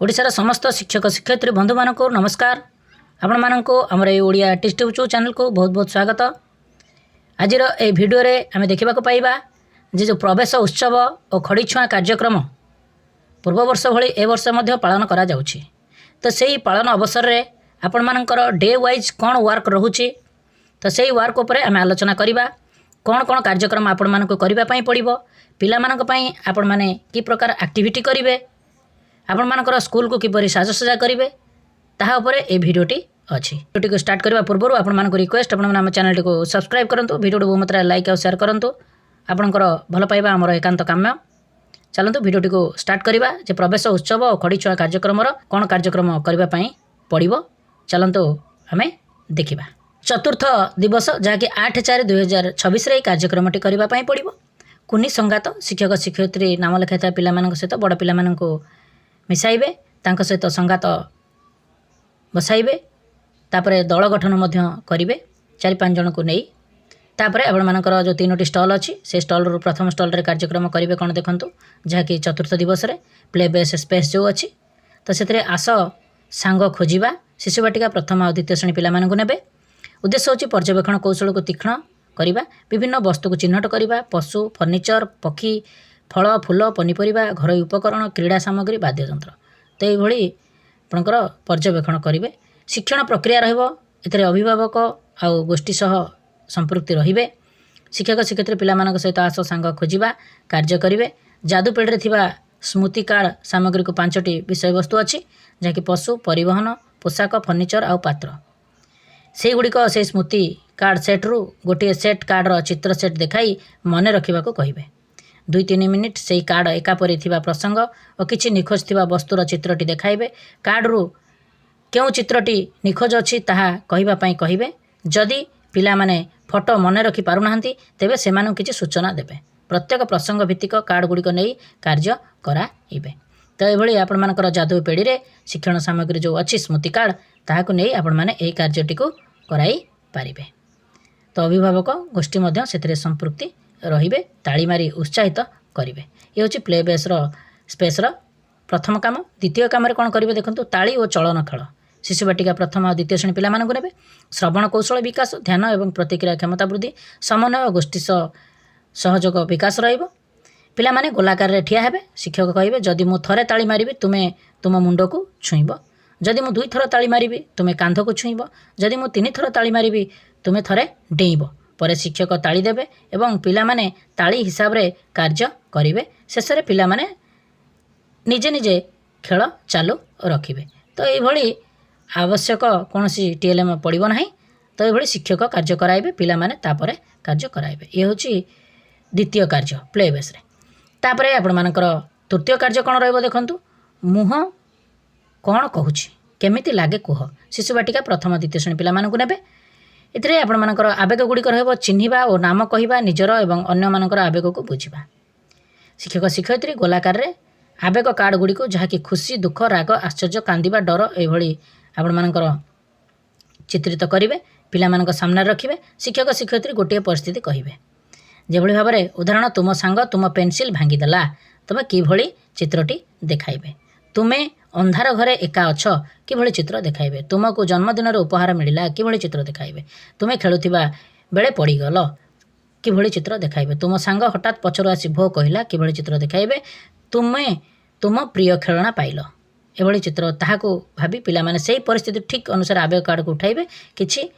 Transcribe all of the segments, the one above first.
ओडिशार समस्त शिक्षक शिक्षयित्री बंधु मान नमस्कार। आपण मानक आमर ये ओडिया टेस्ट यूट्यूब चैनल को बहुत बहुत स्वागत। आज ये भिडियो रे आमे देखा पाइबा जे जो प्रवेश उत्सव और खड़ी छुआ कार्यक्रम पूर्व वर्ष भली ए वर्ष मध्य पालन करा जाउछि। तो सही पालन अवसर रे आपण मानकर डे वाइज कौन वर्क रोचे तो सही वर्क उपर आम आलोचना करवा कौन कौन कार्यक्रम आपण मानक करबा पई पड़िबो पिला मानक पई आपण माने की प्रकार एक्टिविटी करिवे आपण मानकर स्कूल को किपरि साजसजा करेंगे ताहा उपरे ए भिडियोटी अच्छी। भिडियो को स्टार्ट करने पूर्व आपण मानक रिक्वेस्ट आपण आम चैनल को सब्सक्राइब करूँ भिडियो बहुत मात्रा लाइक और शेयर करूँ आपणकर भल पाइबा आमर एकांत काम्य। चलतु भिडियोटी को स्टार्ट करवा जे प्रवेश उत्सव और खड़ी छुआ कार्यक्रम कौन कार्यक्रम करने पड़ो चलतु आम देखा। चतुर्थ दिवस जहाँकि 8/4/2026 कार्यक्रमटी करने पड़ो। कुनी संगात शिक्षक शिक्षयित्री नाम लिखाई पिला सहित बड़ पिला मिसाइबे तांको सहित संगात बसाइबे तापरे दल गठन मध्य करिवे 4-5 जन को नहीं। तापरे आपण मानकर जो 3टी स्टॉल अच्छी से स्टॉल रो प्रथम स्टॉल रे कार्यक्रम करिवे कौन देखंतु जहाँकि चतुर्थ दिवस रे प्ले बेस स्पेस जो अच्छी तो से आस सांग खोजिबा शिशु बाटिका प्रथम और द्वितीय श्रेणी पिला मानकु नेबे। उद्देश्य होची पर्यवेक्षण कौशल को तीक्ष्ण करिबा विभिन्न वस्तु को चिन्हट करिबा पशु फर्निचर पक्षी फल फूल पनीपरिबा घर उपकरण क्रीड़ा सामग्री वाद्ययंत्र तो ये आपंकर पर्यवेक्षण करेंगे। शिक्षण प्रक्रिया रही अभिभावक आउ गोष्ठी सह संपृक्ति रे शिक्षक शिक्षयित्री पिला सहित आस सांग खोजा कार्य करेंगे। जादूपेड़ी थिबा स्मृति कार्ड सामग्री को 5टी विषय वस्तु अच्छी जहाँकि पशु परिवहन पोशाक फर्निचर आउ पात्र से गुड़िक से स्मृति कार्ड सेट्रु गोटे सेट कार्डर चित्र सेट देखाई मन रखा कहे। 2-3 मिनिट से कार्ड एकापरी थिबा प्रसंग और किछि निखोज थिबा वस्तुर चित्रटी देखाइबे। कार्ड रु क्यों चित्रटी निखोज अच्छी ताहा कहिबा पई कहिबे। जदि पिला माने फोटो मन रखि पारु नाहंती तेबे सेमानु किछि सूचना देबे। प्रत्येक प्रसंग भित्तिक कार्ड गुड़िक नहीं कार्य कराइबे। तो ये आपण मानकर जादू पेढ़ी रे शिक्षण सामग्री जो अच्छी स्मृति कार्ड ताहाकु नहीं आपण माने एई कार्यटी को कराई पारिबे। तो अभिभावक गोष्ठी मध्य सेथिरे संपृक्ति रहिबे ताली मारी उत्साहित करेंगे। ये हूँ प्ले बेस स्पेस प्रथम काम। द्वितीय कम कौन करेंगे देखो ताली और चलन खेल शिशु बाटिका प्रथम और द्वितीय श्रेणी पिला ने श्रवण कौशल विकास ध्यान और प्रतिक्रिया क्षमता वृद्धि समन्वय और गोष्ठी सहयोग विकास पिला माने गोलाकार रे ठिया हेबे। शिक्षक कहिबे जदि मु थरे ताली मारिबी तुमे तुम मुंड को छुईब जदि मु 2 थर ताली मारिबी तुमे कांध को छुईब जदि मु 3 थर ताली मारिबी तुमे थरे डेइब पर शिक्षक ताली देबे एवं पिला माने ताली हिसाब रे कार्य करिवे। शेष रे पिला माने निजे निजे खेल चालू रखिबे। तो ये भली आवश्यक कोनोसी टीएलएम पड़िबो नाही। तो ये भली शिक्षक कार्य कराइबे पिला माने तापरे कार्य कराइबे। ये होची द्वितीय कार्य प्ले बेस रे। तापरे आपण मानकर तृतीय कार्य कोन रहइबो देखंतु मुह कोन कहूची केमिति लागे कुह शिशु बाटिका प्रथम द्वितीय श्रेणी पिला मानकु नेबे। एथिरे आपण मानकर आवेग गुड़िक रहिबो चिन्हिबा और नाम कहिबा निजर एवं अन्य मानकर आवेग को बुझिबा। शिक्षक शिक्षयित्री गोलाकार रे आवेग कार्ड गुड़िक जहाँकि खुशी दुख राग आश्चर्य कांदिबा डर एभली आपण मानकर चित्रित करिवे पिला मानक सामने रखिबे। शिक्षक शिक्षयित्री गोटे परिस्थिति कहिबे जेभली भाव में उदाहरण तुम सांग तुम पेनसिल भांगीदेला तुम किभली चित्रटी देखाइबे। तुमे अंधार घरे एका अछ किभली चित्र देखाइबे। तुमको जन्मदिन उपहार मिलिला किभली चित्र देखाइबे। तुमे खेलुथिबा बेले पड़ीगल किभली चित्र देखाइबे। तुम सांग हठात पछरु आसी भो कहिला किभली चित्र देखाइबे। तुमे तुम प्रिय खेलना पाइल एभली चित्र ताहाको भाबी पिला माने सेही परिस्थिति ठीक अनुसार आवेग कार्ड को उठाइबे। किछि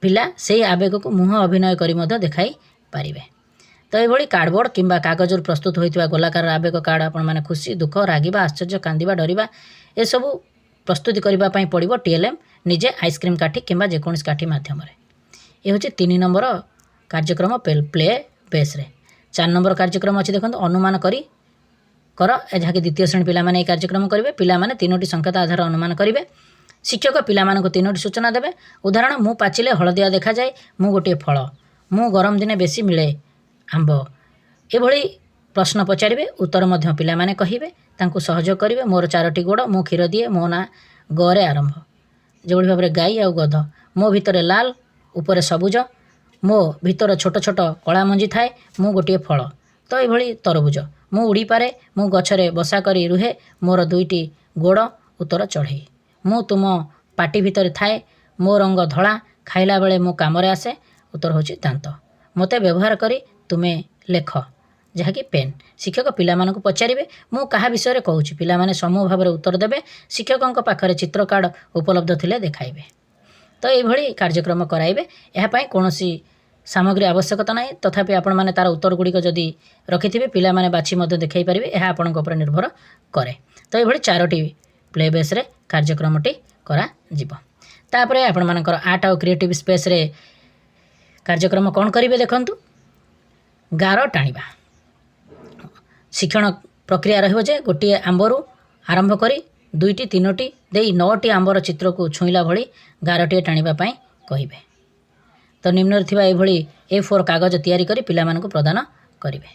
पिला सेही आवेग को मुह अभिनय करी मध्य देखाई पारिबे। तो ये कार्डबोर्ड किंबा कागज प्रस्तुत होता गोलाकार आवेग कार्ड आपण माने खुशी दुख रागिबा आश्चर्य कांदिबा डरिबा ए सबू प्रस्तुति करने पड़ो टीएलएम निजे आइसक्रीम काठी किंबा जेकोसी काठी मध्यम। ये हूँ 3 नंबर कार्यक्रम प्ले बेस रे। 4 नंबर कार्यक्रम अच्छी देखो अनुमान कर जहाँकि द्वितीय श्रेणी पिला माने कार्यक्रम करेंगे। पिला माने 3टी संकेत आधार अनुमान करेंगे। शिक्षक पिला मानक 3टी सूचना देवे। उदाहरण मु पाचिले हलदिया देखा जाए मु गोटे फल मु गरम दिने बेसी मिले आंब एभली प्रश्न पचारे उत्तर मध्य पिला माने कहिबे तांको सहयोग करिवे। मोर 4टी गोड़ मु क्षीर दिए मो ना गरे आरंभ जेभली भाव गाई आ गध मो भितर लाल ऊपर सबुज मो भितर छोट छोट कला मंजी थाए मु गोटे फल तो ये तरबुज मु उड़ी पारे मु गछरे बसा करी रुहे मोर 2टी ଗୋଡ଼ ଉତ୍ତର ଚଢ଼େଇ। ମୁଁ ତୁମ ପାଟି ଭିତରେ ଥାଏ, ମୋ ରଙ୍ଗ ଧଳା, ଖାଇଲା ବେଳେ ମୋ କାମରେ ଆସେ, ଉତ୍ତର ହେଉଛି ଦାନ୍ତ। ମୋତେ ବ୍ୟବହାର କରି ତୁମେ ଲେଖ, ଯାହାକି ପେନ୍। ଶିକ୍ଷକ ପିଲାମାନଙ୍କୁ ପଚାରିବେ, ମୁଁ କାହା ବିଷୟରେ କହୁଛି? ପିଲାମାନେ ସମୂହ ଭାବରେ ଉତ୍ତର ଦେବେ। ଶିକ୍ଷକଙ୍କ ପାଖରେ ଚିତ୍ର କାର୍ଡ଼ ଉପଲବ୍ଧ ଥିଲେ ଦେଖାଇବେ। ତ ଏଇଭଳି କାର୍ଯ୍ୟକ୍ରମ କରାଇବେ। ଏହା ପାଇଁ କୌଣସି ସାମଗ୍ରୀ ଆବଶ୍ୟକତା ନାହିଁ। ତଥାପି ଆପଣମାନେ ତା'ର ଉତ୍ତରଗୁଡ଼ିକ ଯଦି ରଖିଥିବେ ପିଲାମାନେ ବାଛି ମଧ୍ୟ ଦେଖାଇ ପାରିବେ। ଏହା ଆପଣଙ୍କ ଉପରେ ନିର୍ଭର କରେ। ତ ଏଇଭଳି 4ଟି ପ୍ଲେ ବେସ୍ରେ କାର୍ଯ୍ୟକ୍ରମଟି କରାଯିବ। ତାପରେ ଆପଣମାନଙ୍କର ଆର୍ଟ ଆଉ କ୍ରିଏଟିଭ୍ ସ୍ପେସ୍ରେ କାର୍ଯ୍ୟକ୍ରମ କ'ଣ କରିବେ ଦେଖନ୍ତୁ। ଗାର ଟାଣିବା। ଶିକ୍ଷଣ ପ୍ରକ୍ରିୟା ରହିବ ଯେ ଗୋଟିଏ ଆମ୍ବରୁ ଆରମ୍ଭ କରି 2ଟି 3ଟି ଦେଇ 9ଟି ଆମ୍ବର ଚିତ୍ରକୁ ଛୁଇଁଲା ଭଳି ଗାରଟିଏ ଟାଣିବା ପାଇଁ କହିବେ। ତ ନିମ୍ନରେ ଥିବା ଏଭଳି A4 କାଗଜ ତିଆରି କରି ପିଲାମାନଙ୍କୁ ପ୍ରଦାନ କରିବେ।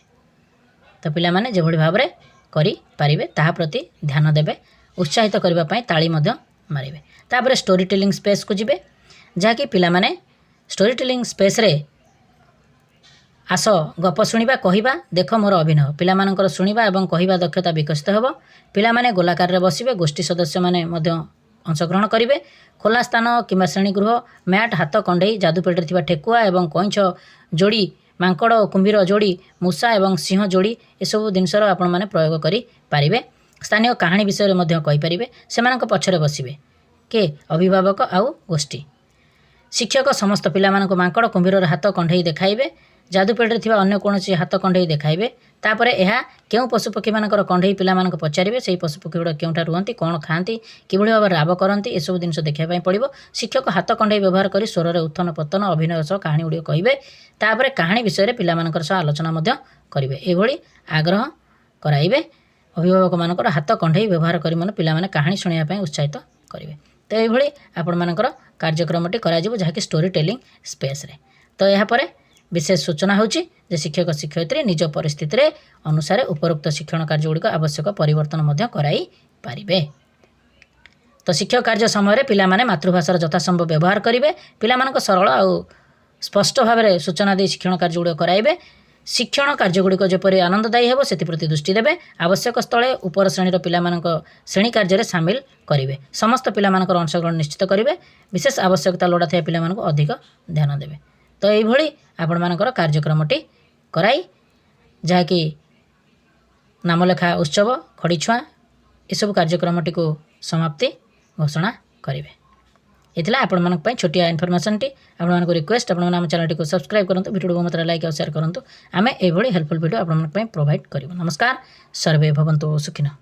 ତ ପିଲାମାନେ ଯେଭଳି ଭାବରେ କରିପାରିବେ ତାହା ପ୍ରତି ଧ୍ୟାନ ଦେବେ। ଉତ୍ସାହିତ କରିବା ପାଇଁ ତାଳି ମଧ୍ୟ ମାରିବେ। ତାପରେ ଷ୍ଟୋରି ଟେଲିଂ ସ୍ପେସ୍କୁ ଯିବେ, ଯାହାକି ପିଲାମାନେ ଷ୍ଟୋରି ଟେଲିଂ ସ୍ପେସ୍ରେ ଆସ ଗପ ଶୁଣିବା, କହିବା, ଦେଖ ମୋର ଅଭିନୟ। ପିଲାମାନଙ୍କର ଶୁଣିବା ଏବଂ କହିବା ଦକ୍ଷତା ବିକଶିତ ହେବ। ପିଲାମାନେ ଗୋଲାକାରରେ ବସିବେ। ଗୋଷ୍ଠୀ ସଦସ୍ୟମାନେ ମଧ୍ୟ ଅଂଶଗ୍ରହଣ କରିବେ। ଖୋଲା ସ୍ଥାନ କିମ୍ବା ଶ୍ରେଣୀଗୃହ, ମ୍ୟାଟ୍, ହାତ କଣ୍ଢେଇ, ଯାଦୁପେଟିରେ ଥିବା ଠେକୁଆ ଏବଂ କଇଁଛ ଯୋଡ଼ି, ମାଙ୍କଡ଼ ଓ କୁମ୍ଭୀର ଯୋଡ଼ି, ମୂଷା ଏବଂ ସିଂହ ଯୋଡ଼ି, ଏସବୁ ଜିନିଷର ଆପଣମାନେ ପ୍ରୟୋଗ କରିପାରିବେ। ସ୍ଥାନୀୟ କାହାଣୀ ବିଷୟରେ ମଧ୍ୟ କହିପାରିବେ। ସେମାନଙ୍କ ପଛରେ ବସିବେ କିଏ? ଅଭିଭାବକ ଆଉ ଗୋଷ୍ଠୀ। ଶିକ୍ଷକ ସମସ୍ତ ପିଲାମାନଙ୍କୁ ମାଙ୍କଡ଼ କୁମ୍ଭୀରର ହାତ କଣ୍ଢେଇ ଦେଖାଇବେ। ଯାଦୁପେଟିରେ ଥିବା ଅନ୍ୟ କୌଣସି ହାତ କଣ୍ଢେଇ ଦେଖାଇବେ। ତାପରେ ଏହା କେଉଁ ପଶୁପକ୍ଷୀମାନଙ୍କର କଣ୍ଢେଇ ପିଲାମାନଙ୍କୁ ପଚାରିବେ। ସେହି ପଶୁପକ୍ଷୀଗୁଡ଼ିକ କେଉଁଠାରେ ରୁହନ୍ତି, କ'ଣ ଖାଆନ୍ତି, କିଭଳି ଭାବରେ ରାବ କରନ୍ତି, ଏସବୁ ଜିନିଷ ଦେଖିବା ପାଇଁ ପଡ଼ିବ। ଶିକ୍ଷକ ହାତ କଣ୍ଢେଇ ବ୍ୟବହାର କରି ସ୍ୱରରେ ଉତ୍ଥନ ପତନ ଅଭିନୟ ସହ କାହାଣୀଗୁଡ଼ିକ କହିବେ। ତାପରେ କାହାଣୀ ବିଷୟରେ ପିଲାମାନଙ୍କର ସହ ଆଲୋଚନା ମଧ୍ୟ କରିବେ। ଏଭଳି ଆଗ୍ରହ କରାଇବେ। ଅଭିଭାବକମାନଙ୍କର ହାତ କଣ୍ଢେଇ ବ୍ୟବହାର କରି ମଧ୍ୟ ପିଲାମାନେ କାହାଣୀ ଶୁଣିବା ପାଇଁ ଉତ୍ସାହିତ କରିବେ। ତ ଏଇଭଳି ଆପଣମାନଙ୍କର କାର୍ଯ୍ୟକ୍ରମଟି କରାଯିବ, ଯାହାକି ଷ୍ଟୋରି ଟେଲିଂ ସ୍ପେସ୍ରେ। ତ ଏହାପରେ ବିଶେଷ ସୂଚନା ହେଉଛି ଯେ ଶିକ୍ଷକ ଶିକ୍ଷୟିତ୍ରୀ ନିଜ ପରିସ୍ଥିତିରେ ଅନୁସାରେ ଉପରୋକ୍ତ ଶିକ୍ଷଣ କାର୍ଯ୍ୟଗୁଡ଼ିକ ଆବଶ୍ୟକ ପରିବର୍ତ୍ତନ ମଧ୍ୟ କରାଇପାରିବେ। ତ ଶିକ୍ଷକ କାର୍ଯ୍ୟ ସମୟରେ ପିଲାମାନେ ମାତୃଭାଷାର ଯଥାସମ୍ଭବ ବ୍ୟବହାର କରିବେ। ପିଲାମାନଙ୍କ ସରଳ ଆଉ ସ୍ପଷ୍ଟ ଭାବରେ ସୂଚନା ଦେଇ ଶିକ୍ଷଣ କାର୍ଯ୍ୟଗୁଡ଼ିକ କରାଇବେ। ଶିକ୍ଷଣ କାର୍ଯ୍ୟଗୁଡ଼ିକ ଯେପରି ଆନନ୍ଦଦାୟୀ ହେବ ସେଥିପ୍ରତି ଦୃଷ୍ଟି ଦେବେ। ଆବଶ୍ୟକ ସ୍ଥଳେ ଉପର ଶ୍ରେଣୀର ପିଲାମାନଙ୍କ ଶ୍ରେଣୀ କାର୍ଯ୍ୟରେ ସାମିଲ କରିବେ। ସମସ୍ତ ପିଲାମାନଙ୍କର ଅଂଶଗ୍ରହଣ ନିଶ୍ଚିତ କରିବେ। ବିଶେଷ ଆବଶ୍ୟକତା ଲୋଡ଼ାଥିବା ପିଲାମାନଙ୍କୁ ଅଧିକ ଧ୍ୟାନ ଦେବେ। ତ ଏଇଭଳି ଆପଣମାନଙ୍କର କାର୍ଯ୍ୟକ୍ରମଟି କରାଇ, ଯାହାକି ନାମଲେଖା ଉତ୍ସବ, ଖଡ଼ିଛୁଆଁ, ଏସବୁ କାର୍ଯ୍ୟକ୍ରମଟିକୁ ସମାପ୍ତି ଘୋଷଣା କରିବେ। ଏ ଥିଲା ଆପଣମାନଙ୍କ ପାଇଁ ଛୋଟିଆ ଇନଫର୍ମେସନ୍ଟି। ଆପଣମାନଙ୍କୁ ରିକ୍ୱେଷ୍ଟ, ଆପଣମାନେ ଆମ ଚ୍ୟାନେଲଟିକୁ ସବସ୍କ୍ରାଇବ୍ କରନ୍ତୁ, ଭିଡ଼ିଓକୁ ମାତ୍ରା ଲାଇକ୍ ଆଉ ସେୟାର କରନ୍ତୁ। ଆମେ ଏଇଭଳି ହେଲ୍ପଫୁଲ୍ ଭିଡ଼ିଓ ଆପଣମାନଙ୍କ ପାଇଁ ପ୍ରୋଭାଇଡ଼ କରିବୁ। ନମସ୍କାର। ସର୍ବେ ଭବନ୍ତୁ ସୁଖିନଃ।